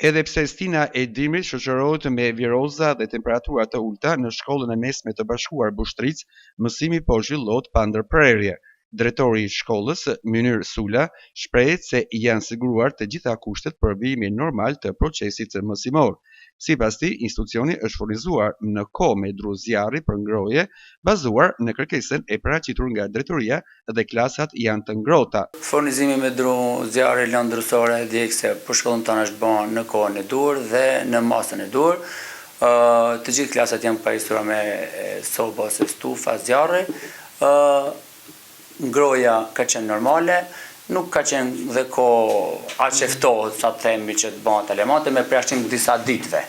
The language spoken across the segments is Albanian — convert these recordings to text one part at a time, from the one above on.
Edhe pse stina e dimrit shoqërohet me viroza dhe temperatura të ulta në shkollën e mesme të Bashkuar Bushtric, mësimi po zhvillohet pa ndërprerje. Drejtori i shkollës, Mynir Sula, shprehet se janë siguruar të gjitha kushtet për vijimin normal të procesit mësimor. Sipas tij, institucioni është furnizuar në kohë me dru zjarri për ngrohje, bazuar në kërkesën e paraqitur nga drejtoria dhe klasat janë të ngrohta. Furnizimi me dru zjarri lëndrësore djegëse për shkollën tonë është bën në kohën e dur dhe në masën e dur. Të gjithë klasat janë pajisura me soba ose stufa zjarri. Ngrohja ka qenë normale, nuk ka qenë dhe kohë aq e ftohtë sa të themi që të bëhen elemate me përjashtim disa ditëve.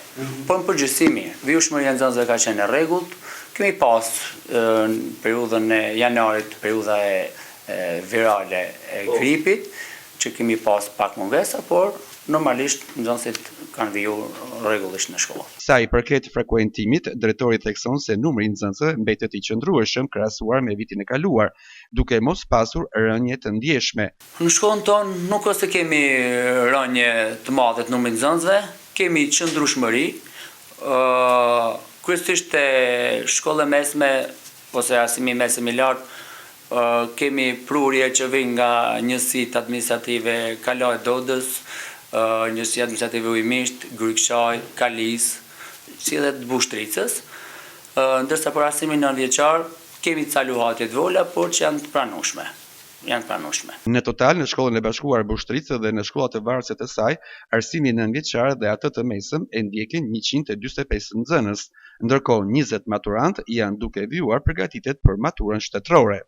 Por në përgjithësi mirë, vjushmëria e nxënësve ka qenë e rregullt. Kemi pas në periudhën e janarit, periudha e virale e gripit, që kemi pas pak mungesa, por normalisht nxënësit kanë viju rregullisht në shkollë. Sa i përket frekuentimit, drejtori thekson se numri i nxënësve mbetet i qëndrueshëm krahasuar me vitin e kaluar, duke mos pasur rënje të ndjeshme. Në shkollën tonë nuk ose kemi rënje të madhe të numrit të nxënësve, kemi qëndrueshmëri. Kryesisht te shkolla mesme ose arsimimi mesëm i lartë, kemi prurje që vijnë nga njësitë administrative Kalaj Dodës, njësia administrative Ujmisht, Gryçaj, Kalis, si edhe të Bushtricës, ndërsa për arsimin nëntëvjeçar kemi ca luhatje të vola, por që janë të pranueshme. Në total, në shkollën e Bashkuar Bushtricë dhe në shkollat e varëse të saj, arsimi nëntëvjeçar dhe atë të mesëm e ndjekin 145 nxënës, ndërkohë 20 maturant janë duke vijuar përgatitet për maturën shtetërore.